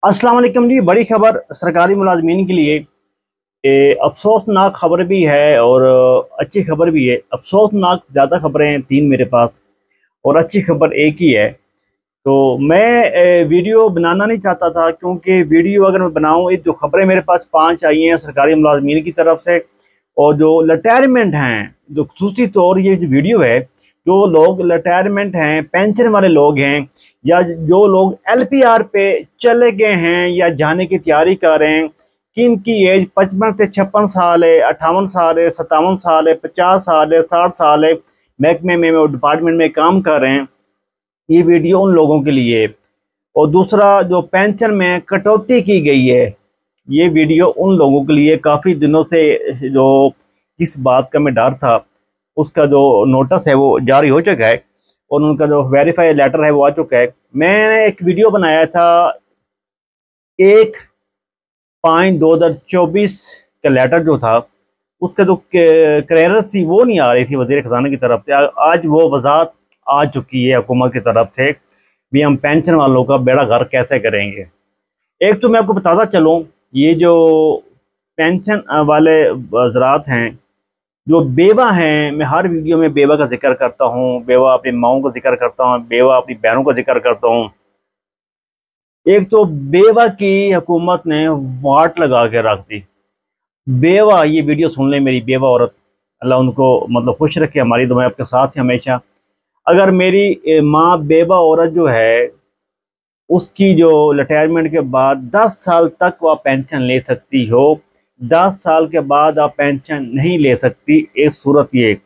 अस्सलाम वालेकुम जी। बड़ी खबर सरकारी मुलाजमीन के लिए। अफसोसनाक खबर भी है और अच्छी खबर भी है। अफसोसनाक ज़्यादा खबरें हैं तीन मेरे पास, और अच्छी खबर एक ही है। तो मैं वीडियो बनाना नहीं चाहता था, क्योंकि वीडियो अगर मैं बनाऊं, ये जो खबरें मेरे पास पांच आई हैं सरकारी मुलाजमीन की तरफ से, और जो रिटायरमेंट हैं, जो खसूसी तौर ये जो वीडियो है, जो लोग रिटायरमेंट हैं, पेंशन वाले लोग हैं, या जो लोग एलपीआर पे चले गए हैं या जाने की तैयारी कर रहे हैं, कि इनकी एज 55 से 56 साल है, 58 साल है, 57 साल है, 50 साल है, 60 साल है, महकमे में डिपार्टमेंट में काम कर रहे हैं, ये वीडियो उन लोगों के लिए। और दूसरा, जो पेंशन में कटौती की गई है, ये वीडियो उन लोगों के लिए। काफ़ी दिनों से जो इस बात का मैं डर था, उसका जो नोटिस है वो जारी हो चुका है, और उनका जो वेरीफाई लेटर है वो आ चुका है। मैंने एक वीडियो बनाया था 1/5/2024 का लेटर जो था, उसका जो क्लियरेंस थी वो नहीं आ रही थी वज़ीर ख़ज़ाना की तरफ से। आज वो वजाहत आ चुकी है हुकूमत की तरफ से भी, हम पेंशन वालों का बेड़ा गर्क कैसे करेंगे। एक तो मैं आपको बताता चलूँ, ये जो पेंशन वाले हज़रात हैं, जो बेवा हैं, मैं हर वीडियो में बेवा का जिक्र करता हूँ, बेवा अपनी माओं का जिक्र करता हूँ, बेवा अपनी बहनों का जिक्र करता हूँ। एक तो बेवा की हुकूमत ने वाट लगा के रख दी। बेवा, ये वीडियो सुन ले मेरी बेवा औरत, अल्लाह उनको मतलब खुश रखे, हमारी दुआएं आपके साथ है हमेशा। अगर मेरी माँ बेवा औरत जो है, उसकी जो रिटायरमेंट के बाद 10 साल तक वह पेंशन ले सकती हो, 10 साल के बाद आप पेंशन नहीं ले सकती, एक सूरत ये।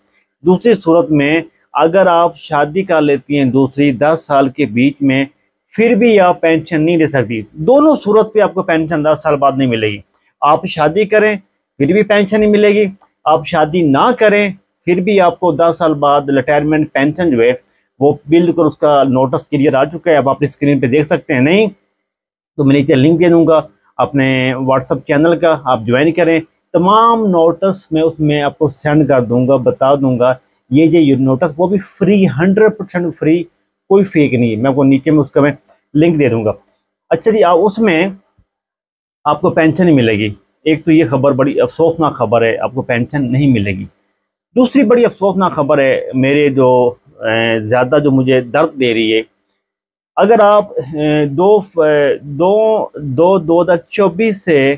दूसरी सूरत में, अगर आप शादी कर लेती हैं दूसरी 10 साल के बीच में, फिर भी आप पेंशन नहीं ले सकती। दोनों सूरत पे आपको पेंशन 10 साल बाद नहीं मिलेगी। आप शादी करें फिर भी पेंशन नहीं मिलेगी, आप शादी ना करें फिर भी आपको 10 साल बाद रिटायरमेंट पेंशन जो है वो बिल्कुल, उसका नोटिस क्लियर आ चुका है, आप अपनी स्क्रीन पे देख सकते हैं। नहीं तो मैं नीचे लिंक दे दूंगा अपने व्हाट्सअप चैनल का, आप ज्वाइन करें। तमाम नोटिस मैं उसमें आपको सेंड कर दूंगा, बता दूंगा। ये नोटिस वो भी फ्री, 100% फ्री, कोई फेक नहीं है। मैं आपको नीचे में उसका मैं लिंक दे दूंगा। अच्छा जी, उसमें आपको पेंशन नहीं मिलेगी। एक तो ये खबर बड़ी अफसोसनाक खबर है, आपको पेंशन नहीं मिलेगी। दूसरी बड़ी अफसोसनाक खबर है मेरे, जो ज़्यादा जो मुझे दर्द दे रही है। अगर आप 2024 से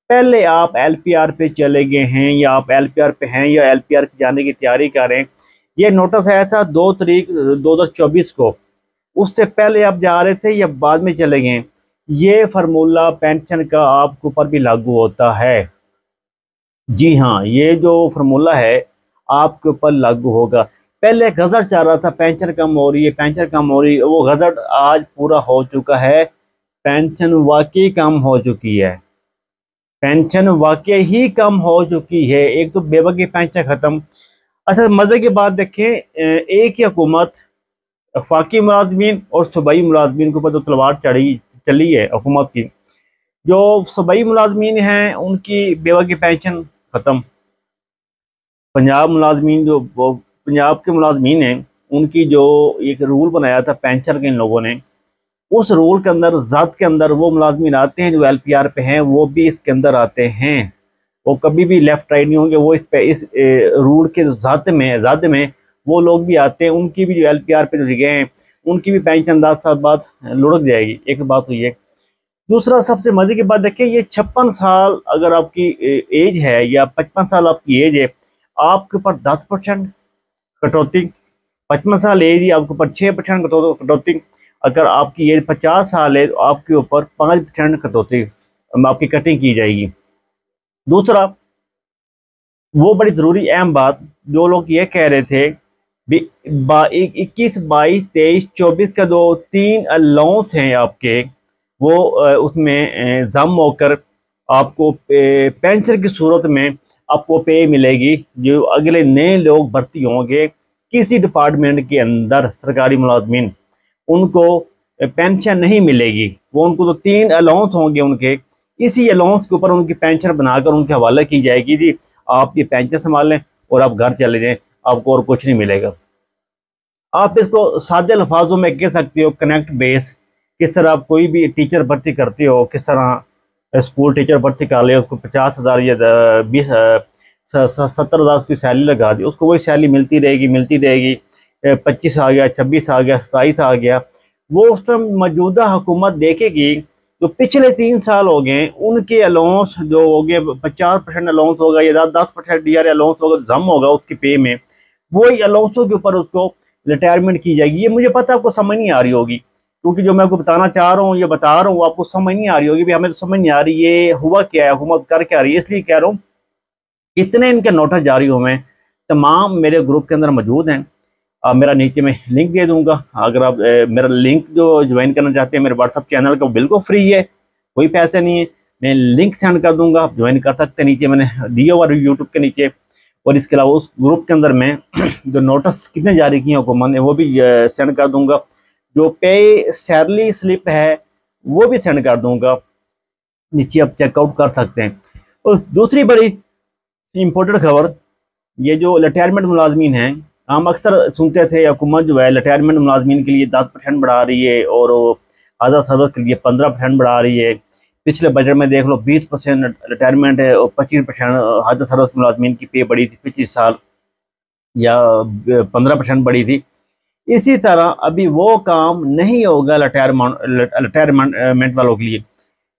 पहले आप एलपीआर पे चले गए हैं, या आप एलपीआर पे हैं, या एलपीआर की जाने की तैयारी कर रहे हैं, ये नोटिस आया था 2 तारीख 2024 को। उससे पहले आप जा रहे थे या बाद में चले गए, ये फार्मूला पेंशन का आपके ऊपर भी लागू होता है। जी हाँ, ये जो फार्मूला है आपके ऊपर लागू होगा। पहले गजट चल रहा था पेंशन कम हो रही है, पेंशन कम हो रही है, वो गजट आज पूरा हो चुका है। पेंशन वाकई कम हो चुकी है, पेंशन वाकई ही कम हो चुकी है। एक तो बेवा की पेंशन खत्म। अच्छा, मजे की बात देखें, एक ही हुकूमत वफाकी मुलाजमीन और सूबाई मुलाजमीन के ऊपर जो तलवार चली है हुकूमत की। जो सूबाई मुलाजमीन हैं उनकी बेवा की पेंशन ख़त्म। पंजाब मुलाजमीन, जो वो पंजाब के मुलाजमीन हैं, उनकी जो एक रूल बनाया था पेंशन के इन लोगों ने, उस रूल के अंदर, ज़ात के अंदर, वो मुलाजमीन आते हैं जो एलपीआर पे हैं, वो भी इसके अंदर आते हैं। वो कभी भी लेफ्ट राइट नहीं होंगे, वो इस रूल के ज़ात में वो लोग भी आते हैं। उनकी भी जो एलपीआर पे जो जगह हैं, उनकी भी पेंशन 10 साल बाद लुढ़क जाएगी। एक बात हुई है। दूसरा, सबसे मजे की बात देखिए, ये 56 साल अगर आपकी एज है, या 55 साल आपकी एज है, आपके ऊपर 10% कटौती। 55 साल एज ही आपके ऊपर 6% कटौती। अगर आपकी एज 50 साल है तो आपके ऊपर 5% कटौती, आपकी कटिंग की जाएगी। दूसरा, वो बड़ी ज़रूरी अहम बात, जो लोग ये कह रहे थे 21, 22, 23, 24 का जो 3 अलाउंस हैं आपके, वो उसमें जम होकर आपको पेंशन की सूरत में आपको पे मिलेगी। जो अगले नए लोग भर्ती होंगे किसी डिपार्टमेंट के अंदर, सरकारी मुलाजमीन, उनको पेंशन नहीं मिलेगी। वो उनको तो 3 अलाउंस होंगे उनके, इसी अलाउंस के ऊपर उनकी पेंशन बनाकर उनके हवाले की जाएगी। जी, आप ये पेंशन संभाल लें और आप घर चले जाएं, आपको और कुछ नहीं मिलेगा। आप इसको सादे लफाजों में कह सकते हो, कनेक्ट बेस। किस तरह आप कोई भी टीचर भर्ती करते हो, किस तरह स्कूल टीचर भर्ती कर ले, उसको 50,000 या 70,000 उसकी सैलरी लगा दी, उसको वही सैलरी मिलती रहेगी मिलती रहेगी। 25 आ गया, 26 आ गया, 27 आ गया। वो उस टाइम मौजूदा हुकूमत देखेगी जो पिछले 3 साल हो गए उनके अलाउंस जो हो गए 50% अलाउंस होगा या 10% DRA अलाउंस होगा, जम होगा उसकी पे में, वही अलाउंसों के ऊपर उसको रिटायरमेंट की जाएगी। ये मुझे पता है आपको समझ नहीं आ रही होगी, क्योंकि जो मैं आपको बताना चाह रहा हूँ ये बता रहा हूँ, आपको समझ नहीं आ रही होगी भी, हमें तो समझ नहीं आ रही ये हुआ क्या है, हुकूमत कर क्या रही है। इसलिए कह रहा हूँ इतने इनके नोटिस जारी हुए हैं, तमाम मेरे ग्रुप के अंदर मौजूद हैं। मेरा नीचे में लिंक दे दूंगा, अगर आप मेरा लिंक जो ज्वाइन करना चाहते हैं मेरे व्हाट्सअप चैनल का, बिल्कुल फ्री है, कोई पैसे नहीं है। मैं लिंक सेंड कर दूंगा, आप ज्वाइन कर सकते हैं, नीचे मैंने दिया हुआ यूट्यूब के नीचे। और इसके अलावा उस ग्रुप के अंदर मैं जो नोटिस कितने जारी किए हुकूमत ने वो भी सेंड कर दूंगा, जो पे सैलरी स्लिप है वो भी सेंड कर दूंगा, नीचे आप चेकआउट कर सकते हैं। और दूसरी बड़ी इंपॉर्टेंट खबर, ये जो रिटायरमेंट मुलाजमीन हैं, हम अक्सर सुनते थे हुकूमत जो है रिटायरमेंट मुलाजमीन के लिए 10% बढ़ा रही है और आज़ाद सर्विस के लिए 15% बढ़ा रही है। पिछले बजट में देख लो 20% रिटायरमेंट है और 25% आज़ाद सर्विस मुलाजमीन की पे बढ़ी थी 25 साल, या 15% बढ़ी थी। इसी तरह अभी वो काम नहीं होगा रिटायरमेंट वालों के लिए।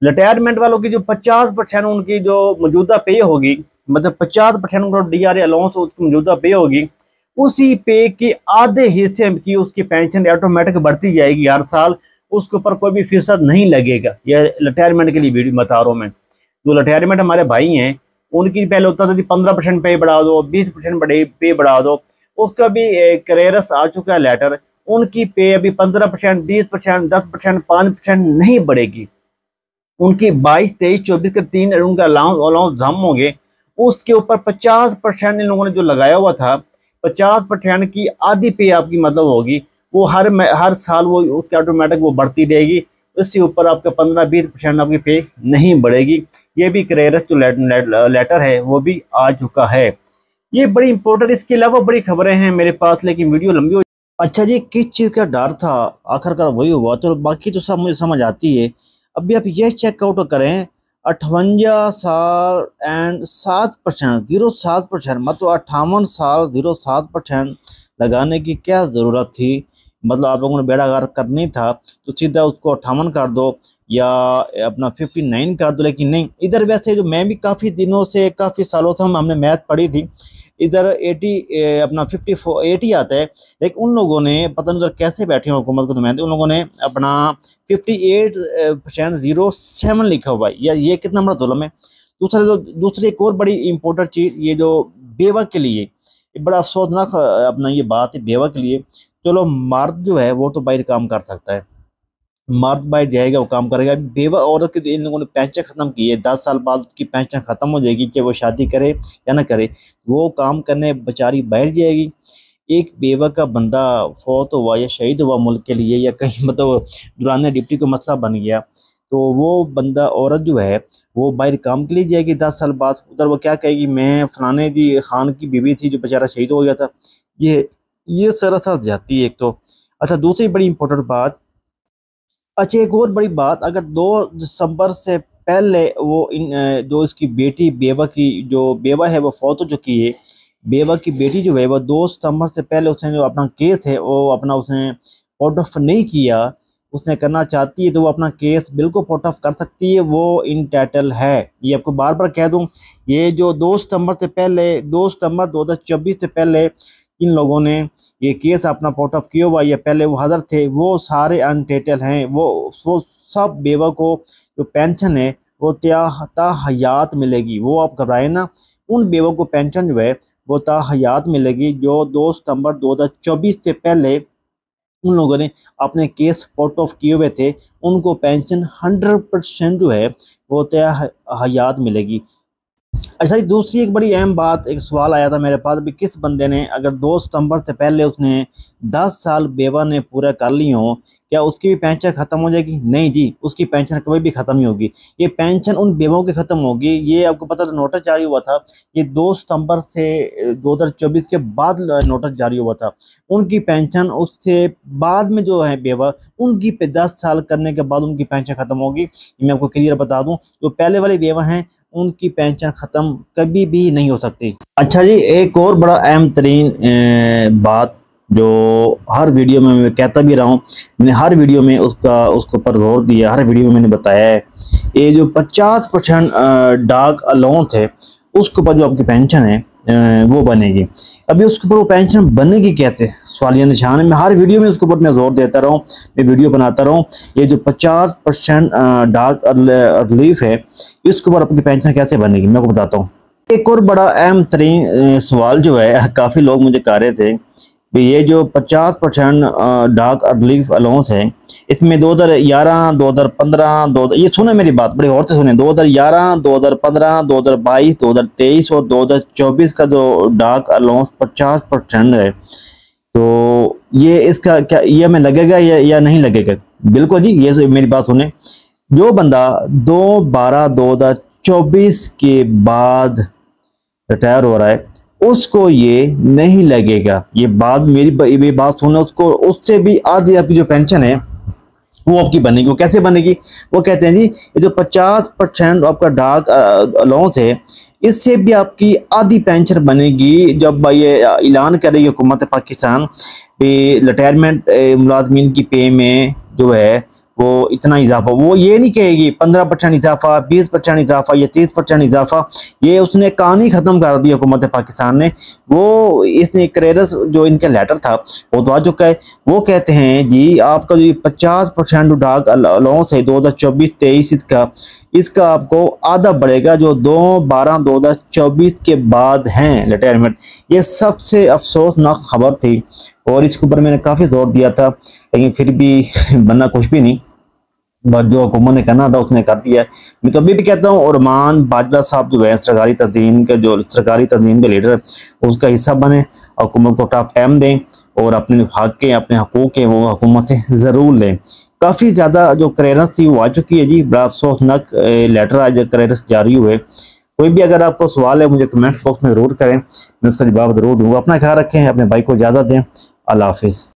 रिटायरमेंट वालों की जो 50% उनकी जो मौजूदा पे होगी, मतलब 50% उनको DRA अलाउंस उसकी मौजूदा पे होगी, उसी पे के आधे हिस्से की उसकी पेंशन ऑटोमेटिक बढ़ती जाएगी हर साल, उसके ऊपर कोई भी फीसद नहीं लगेगा। यह रिटायरमेंट के लिए वीडियो बता रहा हूँ मैं। जो रिटायरमेंट हमारे भाई हैं उनकी पहले होता था 15% पे बढ़ा दो, 20% पे बढ़ा दो, उसका भी करेरस आ चुका है लेटर, उनकी पे अभी 15%, 20%, 10%, 5% नहीं बढ़ेगी। उनकी 22, 23, 24 के 3 उनका अलाउंस जम होंगे, उसके ऊपर 50% इन लोगों ने जो लगाया हुआ था, 50% की आधी पे आपकी मतलब होगी, वो हर साल वो उसके ऑटोमेटिक वो बढ़ती रहेगी। इससे ऊपर आपका 15-20% आपकी पे नहीं बढ़ेगी। ये भी क्रेरस जो लेटर है वो भी आ चुका है। ये बड़ी इंपॉर्टेंट, इसके अलावा बड़ी खबरें हैं मेरे पास, लेकिन वीडियो लंबी हो। अच्छा जी, किस चीज़ का डर था, आखिरकार वही हुआ। तो बाकी तो सब मुझे समझ आती है। अभी आप ये चेकआउट करें, 58 साल एंड 7%, 0.7%, मतलब 58 साल 0.7% लगाने की क्या ज़रूरत थी। मतलब आप लोगों ने बेड़ा गर्क करनी था तो सीधा उसको 58 कर दो या अपना 59 कर दो, लेकिन नहीं। इधर वैसे जो मैं भी काफ़ी दिनों से, काफ़ी सालों से हमने मैथ पढ़ी थी, इधर 80 अपना 54 80 आता है, लेकिन उन लोगों ने पता नहीं उधर कैसे बैठे हैं हुकूमत को नुमाइंदे, उन लोगों ने अपना 58.07 लिखा हुआ है। या ये कितना बड़ा जुल्म है। दूसरी एक और बड़ी इंपॉर्टेंट चीज़, ये जो बेवा के लिए ये बड़ा अफसोसनाक अपना ये बात है बेवा के लिए। चलो मर्द जो है वो तो बाहर काम कर सकता है, मर्द बाहर जाएगा वो काम करेगा। बेवा औरत की तो इन लोगों ने पेंशन खत्म की है, 10 साल बाद उसकी पेंशन खत्म हो जाएगी, चाहे वो शादी करे या ना करे, वो काम करने बेचारी बाहर जाएगी। एक बेवा का बंदा फौत हुआ या शहीद हुआ मुल्क के लिए, या कहीं मतलब दुराने डिप्टी को मसला बन गया, तो वो बंदा औरत जो है वो बाहर काम के लिए जाएगी 10 साल बाद। उधर वो क्या कहेगी, मैं फलाने दी खान की बीवी थी जो बेचारा शहीद हो गया था। ये सरासर जाती है एक तो। अच्छा, दूसरी बड़ी इंपॉर्टेंट बात, अच्छा एक और बड़ी बात, अगर 2 दिसंबर से पहले वो जो इसकी बेटी बेवा की जो बेवा है वो फौत हो चुकी है, बेवा की बेटी जो है वो 2 सितंबर से पहले उसने जो अपना केस है वो अपना उसने पोर्ट ऑफ नहीं किया, उसने करना चाहती है तो वो अपना केस बिल्कुल पोर्ट ऑफ कर सकती है, वो इन टाइटल है। ये आपको बार बार कह दूं, ये जो 2 सितंबर से पहले, 2 सितंबर 2024 से पहले इन लोगों ने ये केस अपना पोर्ट ऑफ किया हुआ, या पहले वो हाजिर थे, वो सारे अनटेटल हैं। वो सब बेवा को जो पेंशन है वो ता हयात मिलेगी, वो आप घबराए ना। उन बेवा को पेंशन जो है वो ता हयात मिलेगी जो 2 सितंबर 2024 से पहले उन लोगों ने अपने केस पोर्ट ऑफ किए हुए थे, उनको पेंशन 100% जो है वो ता हयात मिलेगी। अच्छा जी, दूसरी एक बड़ी अहम बात, एक सवाल आया था मेरे पास भी, किस बंदे ने अगर 2 सितंबर से पहले उसने 10 साल बेवा ने पूरा कर ली हो, क्या उसकी भी पेंशन खत्म हो जाएगी? नहीं जी, उसकी पेंशन कभी भी खत्म नहीं होगी। ये पेंशन उन बेवाओं की खत्म होगी। ये आपको पता था, नोटिस जारी हुआ था, ये 2 सितंबर से 2024 के बाद नोटिस जारी हुआ था। उनकी पेंशन उससे बाद में जो है बेवा, उनकी 10 साल करने के बाद उनकी पेंशन खत्म होगी। ये मैं आपको क्लियर बता दूं, जो पहले वाले बेवा हैं उनकी पेंशन ख़त्म कभी भी नहीं हो सकती। अच्छा जी, एक और बड़ा अहम तरीन बात जो हर वीडियो में मैं कहता भी रहा हूँ, मैंने हर वीडियो में उसके ऊपर जोर दिया, हर वीडियो में मैंने बताया है, ये जो 50% डार्क अलाउंस है उसके ऊपर जो आपकी पेंशन है वो बनेगी। अभी उसके ऊपर वो पेंशन बनेगी कैसे, सवालिया निशान है। मैं हर वीडियो में उसके ऊपर मैं जोर देता रहा हूँ, मैं वीडियो बनाता रहा हूँ। ये जो 50% डार्क रिलीफ है, इसके ऊपर अपनी पेंशन कैसे बनेगी मैं आपको बताता हूँ। एक और बड़ा अहम तरीन सवाल जो है, काफ़ी लोग मुझे कह रहे थे कि ये जो 50% डार्क रिलीफ अलाउंस है, इसमें 2011, 2015, ये सुने मेरी बात बड़ी और से सुने, 2011, 2015, 2022, 2023 और 2024 का जो डार्क अलाउंस 50% है, तो ये इसका क्या ये हमें लगेगा या नहीं लगेगा? बिल्कुल जी, ये मेरी बात सुने। जो बंदा 2/12/2024 के बाद रिटायर हो रहा है, उसको ये नहीं लगेगा। ये बात मेरी बात सुने, उसको उससे भी आधी आपकी जो पेंशन है वो आपकी बनेगी। वो कैसे बनेगी? वो कहते हैं जी, ये जो 50% आपका डार्क अलाउंस है, इससे भी आपकी आधी पेंशन बनेगी जब ये ऐलान करेगी हुकूमत पाकिस्तान भी रिटायरमेंट मुलाजमीन की पे में जो है वो इतना इजाफा। वो ये नहीं कहेगी 15% इजाफा, 20% इजाफा या 30% इजाफा। ये उसने कहानी ही ख़त्म कर दी हुकूमत पाकिस्तान ने। वो इसने क्रेडस जो इनका लेटर था वो तो आ चुका है। वो कहते हैं जी, आपका जो 50% डार्क अलाउंस है 2024-23 इसका आपको आधा बढ़ेगा, जो 2/12/2024 के बाद हैं रिटायरमेंट। ये सबसे अफसोसनाक खबर थी और इसके ऊपर मैंने काफ़ी जोर दिया था, लेकिन फिर भी बनना कुछ भी नहीं, बस जो हुकूमत ने करना था उसने कर दिया है। मैं तो अभी भी कहता हूँ, उरमान बाजवा साहब जो है सरकारी तंजीम के लीडर, उसका हिस्सा बने, हुकूमत को टफ टाइम दें और अपने हक के, अपने हकूक़ के वो हुकूमत से ज़रूर लें। काफ़ी ज़्यादा जो क्लियरेंस थी वो आ चुकी है जी, बड़ा अफसोसनाक लेटर आज क्लियरेंस जारी हुए। कोई भी अगर आपको सवाल है मुझे कमेंट बॉक्स में ज़रूर करें, मैं उसका जवाब ज़रूर दूंगा। अपना ख्याल रखें, अपने भाई को इजाज़त दें। अल्लाह हाफिज़।